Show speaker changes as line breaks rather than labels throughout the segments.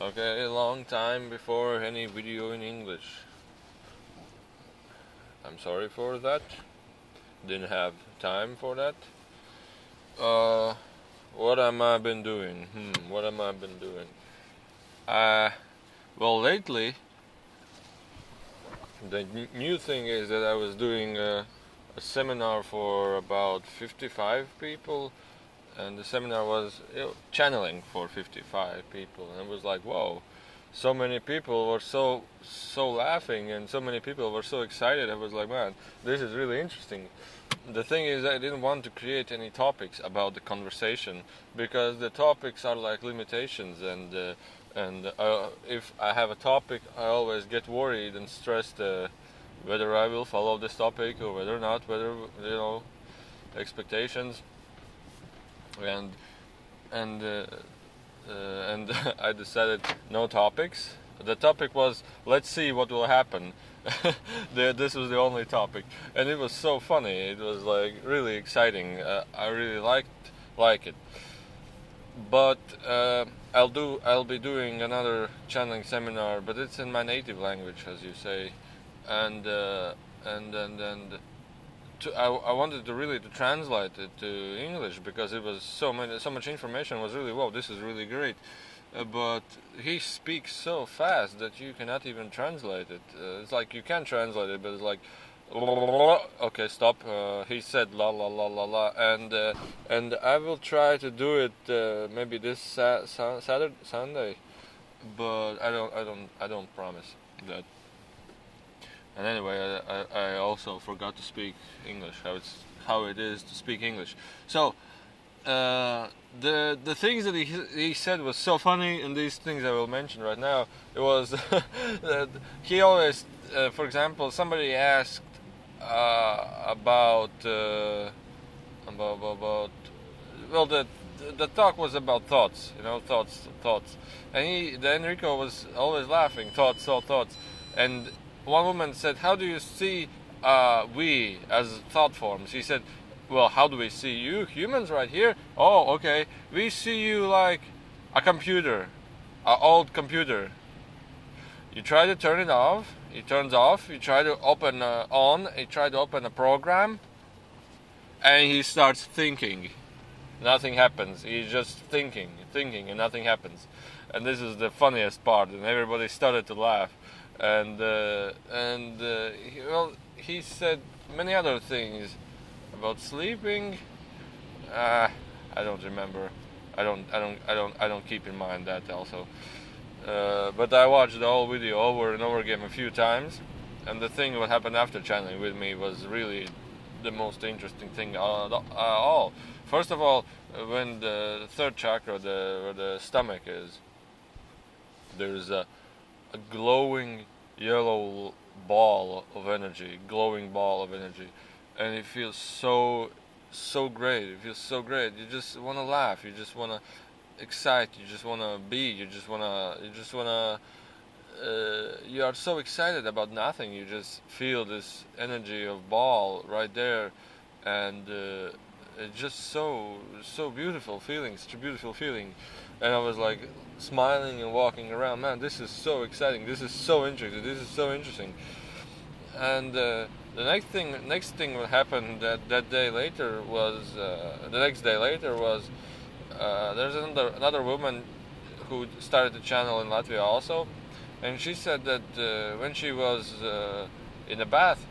Okay, a long time before any video in English. I'm sorry for that. Didn't have time for that. Uh, what am I been doing? What am I been doing? Well, lately, the new thing is that I was doing a seminar for about 55 people, and the seminar was channeling for 55 people, and it was like, whoa, so many people were so laughing, and so many people were so excited. I was like, man, this is really interesting. The thing is, I didn't want to create any topics about the conversation, because the topics are like limitations, and if I have a topic, I always get worried and stressed whether I will follow this topic or whether not, whether expectations, and and uh, and I decided no topics. The topic was, let's see what will happen. This was the only topic, and it was so funny. It was like really exciting. I really like it. But I'll be doing another channeling seminar, but it's in my native language, as you say, and I wanted to really to translate it to English, because it was so much information. Was really, wow, this is really great. But he speaks so fast that you cannot even translate it. It's like you can translate it, but it's like, okay, stop. He said la la la la la, and I will try to do it maybe this Saturday, Sunday, but I don't promise that. And anyway, I also forgot to speak English. How it is to speak English. So the things that he said was so funny, and these things I will mention right now. It was that he always, for example, somebody asked about well, the talk was about thoughts, thoughts, and the Enrico was always laughing, thoughts, and one woman said, "How do you see we as thought forms?" He said, "Well, how do we see you humans right here? Oh, okay. We see you like a computer, an old computer. You try to turn it off, it turns off. You try to open on, you try to open a program, and he starts thinking. Nothing happens. He's just thinking, and nothing happens. And this is the funniest part, and everybody started to laugh. And he said many other things about sleeping. I don't remember. I don't keep in mind that also. But I watched the whole video over and over again a few times, and the thing what happened after channeling with me was really the most interesting thing all. First of all, when the third chakra, where the stomach is, there's a glowing yellow ball of energy, and it feels so great. It feels so great. You just want to laugh. You just want to excite. You just want to be. You are so excited about nothing. You just feel this energy of ball right there, and it's just so beautiful feeling. Such a beautiful feeing. And I was like smiling and walking around. Man, this is so exciting. This is so interesting. And the next thing that happened that day later was the next day later was there's another woman who started to channel in Latvia also, and she said that when she was in a bath,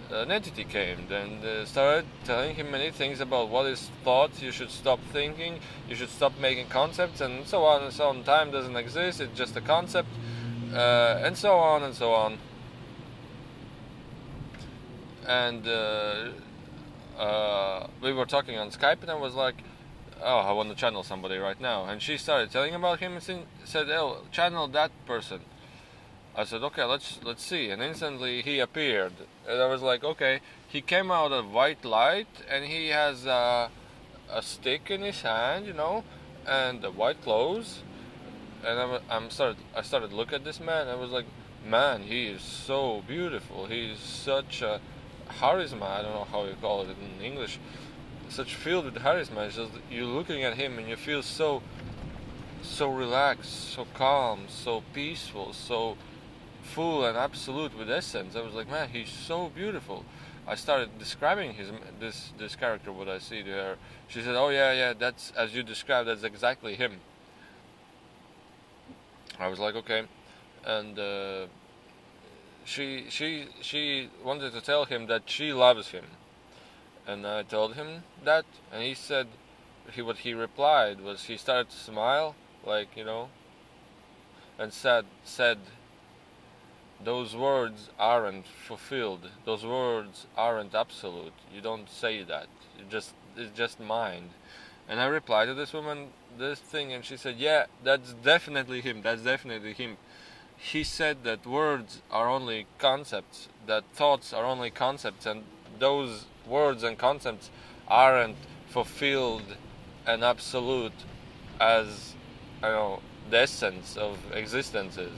an entity came and started telling him many things about what is thought. You should stop thinking. You should stop making concepts, and so on and so on. Time doesn't exist. It's just a concept, and so on and so on. And we were talking on Skype, and I was like, "Oh, I want to channel somebody right now." And she started telling about him and said, "Oh, channel that person." I said, "Okay, let's see." And instantly he appeared, and I was like, "Okay." He came out of white light, and he has a stick in his hand, and white clothes. And I started to look at this man. I was like, "Man, he is so beautiful. He's such a charisma. I don't know how you call it in English. Such filled with charisma. It's just you looking at him and you feel so so relaxed, so calm, so peaceful, so full and absolute with essence. I was like, man, he's so beautiful. I started describing this character, what I see to her. She said, oh yeah, that's as you described, that's exactly him. I was like, okay. And she wanted to tell him that she loves him, and I told him that, and he said, what he replied was, he started to smile, like, and said, those words aren't fulfilled. Those words aren't absolute. You don't say that. It's just mind. And I replied to this woman this thing, and she said, yeah, that's definitely him. That's definitely him. He said that words are only concepts, that thoughts are only concepts, and those words and concepts aren't fulfilled and absolute as, the essence of existence is.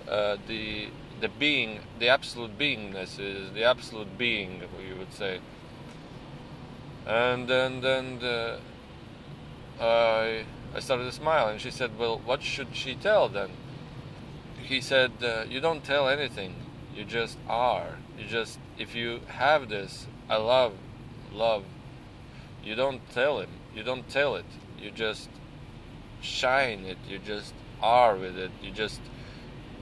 The being, the absolute beingness is the absolute being, you would say. And then I started to smile, and she said, well, what should she tell then? He said, you don't tell anything, you just are. If you have this, I love, you don't tell him, you don't tell it, you just shine it, you just are with it, you just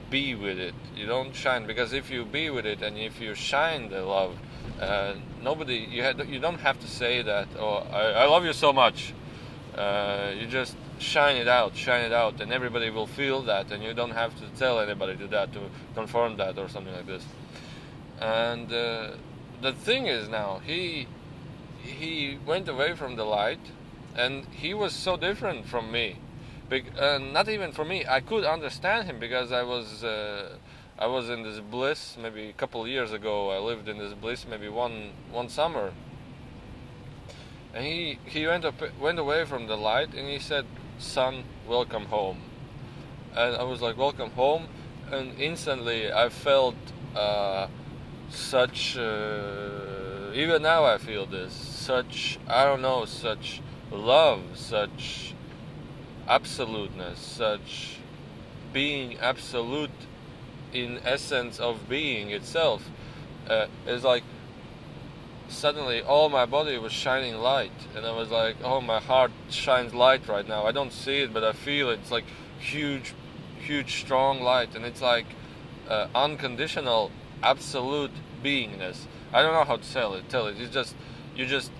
be with it. You don't shine, because if you be with it and if you shine the love, you don't have to say that, oh, I love you so much. You just shine it out, and everybody will feel that, and you don't have to tell anybody to confirm that or something like this. And the thing is, now he went away from the light, and he was so different from me. Not even for me. I could understand him, because I was in this bliss maybe a couple of years ago. I lived in this bliss maybe one summer, and he went away from the light, and he said, "Son, welcome home." And I was like, "Welcome home," and instantly I felt such. Even now I feel this such love, such absoluteness, such being absolute in essence of being itself. It's like suddenly all my body was shining light, and I was like, oh, my heart shines light right now. I don't see it, but I feel it. It's like huge strong light, and it's like unconditional absolute beingness. I don't know how to tell it. You just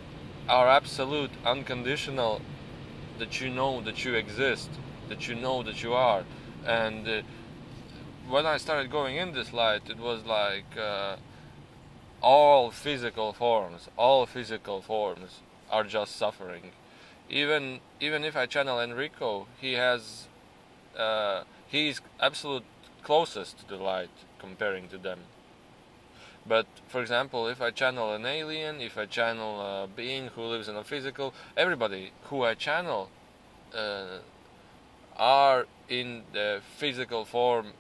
are absolute, unconditional, that you know that you exist, that you know that you are. And when I started going in this light, it was like all physical forms are just suffering. Even if I channel Enrico, he's absolute closest to the light comparing to them. But for example, if I channel an alien, if I channel a being who lives in a physical, everybody who I channel are in the physical form,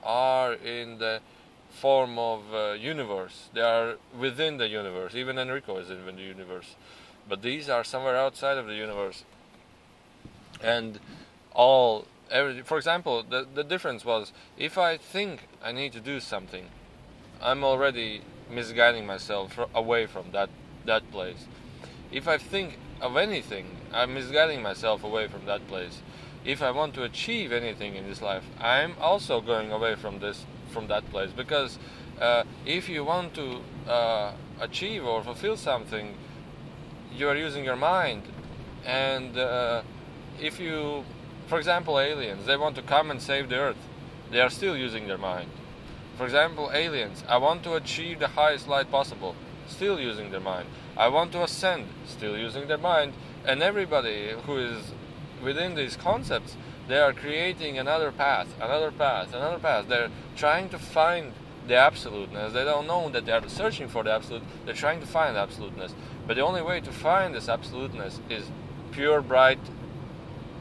are in the form of universe. They are within the universe. Even Enrico is in the universe, but these are somewhere outside of the universe. And for example, the difference was, if I think I need to do something, I'm already misguiding myself away from that place. If I think of anything, I'm misguiding myself away from that place. If I want to achieve anything in this life, I'm also going away from that place. Because if you want to achieve or fulfill something, you are using your mind. And if you, for example, aliens, they want to come and save the earth, they are still using their mind. For example, aliens, I want to achieve the highest light possible, still using their mind. I want to ascend, still using their mind. And everybody who is within these concepts, they are creating another path. They're trying to find the absoluteness. They don't know that they are searching for the absolute. They're trying to find absoluteness. But the only way to find this absoluteness is pure, bright,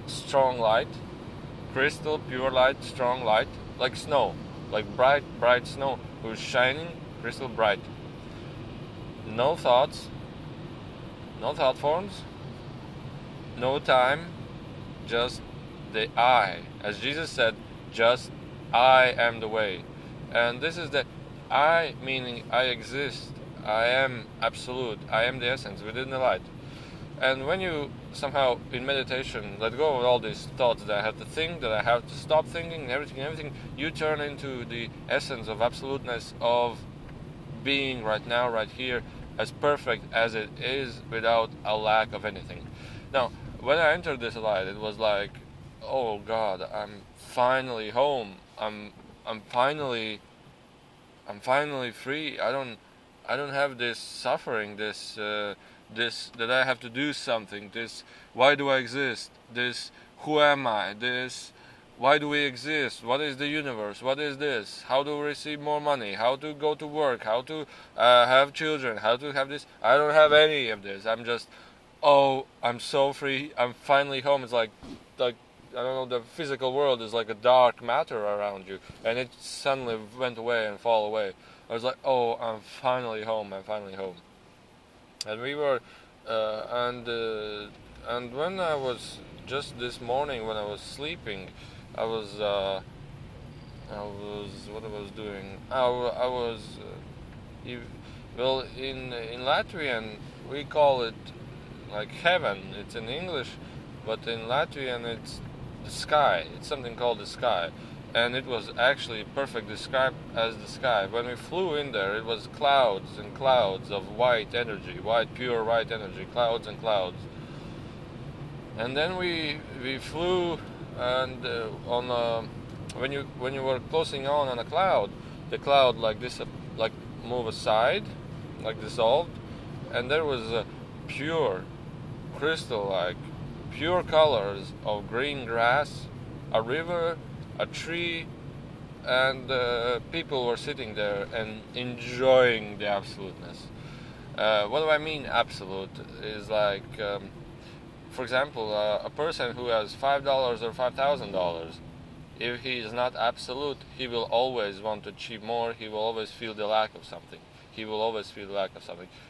strong light, crystal, pure light, strong light, like snow. Like bright snow, who's shining crystal bright. No thoughts, no thought forms, no time, just the I. As Jesus said, just I am the way. And this is the I, meaning I exist. I am absolute. I am the essence within the light. And when you somehow in meditation let go of all these thoughts that I have to think, that I have to stop thinking, and everything, you turn into the essence of absoluteness, of being right now, right here, as perfect as it is, without a lack of anything. Now, when I entered this light, it was like, oh God, I'm finally home. I'm finally free. I don't have this suffering, this that I have to do something, this why do I exist, this who am I, this why do we exist, what is the universe, what is this, how to receive more money, how to go to work, how to have children, how to have this. I don't have any of this. I'm just, oh, I'm so free, I'm finally home. It's like I don't know, the physical world is like a dark matter around you, and it suddenly went away and fall away. I was like, oh, I'm finally home, I'm finally home. And we were, and when I was, just this morning when I was sleeping, I was what I was doing. I was, well, in Latvian we call it like heaven. It's in English, but in Latvian it's the sky. It's something called the sky. And it was actually perfectly described as the sky. When we flew in there, it was clouds and clouds of white energy, pure white energy, clouds and clouds. And then we flew, and when you were closing on a cloud, the cloud like this, like move aside, like dissolved, and there was a pure, crystal-like, pure colors of green grass, a river, a tree, and people were sitting there and enjoying the absoluteness. What do I mean absolute? Is like, for example, a person who has $5 or $5,000, if he is not absolute, he will always want to achieve more, he will always feel the lack of something.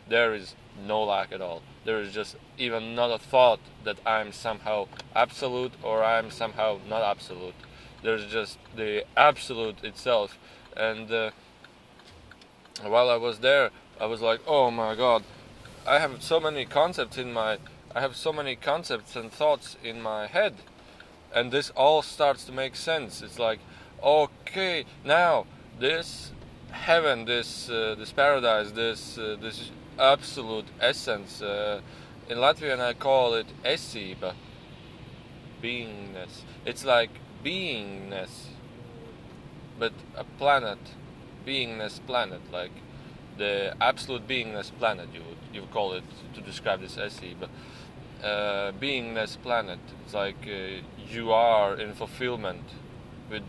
There is no lack at all. There is just even not a thought that I'm somehow absolute or I'm somehow not absolute. There's just the absolute itself. And while I was there, I was like, oh my God, I have so many concepts and thoughts in my head, and this all starts to make sense. It's like, okay, now this heaven, this paradise, this absolute essence. In Latvian, I call it esība, beingness. It's like beingness, but a planet, beingness planet, like the absolute beingness planet. You would call it to describe this esība, beingness planet. It's like you are in fulfillment with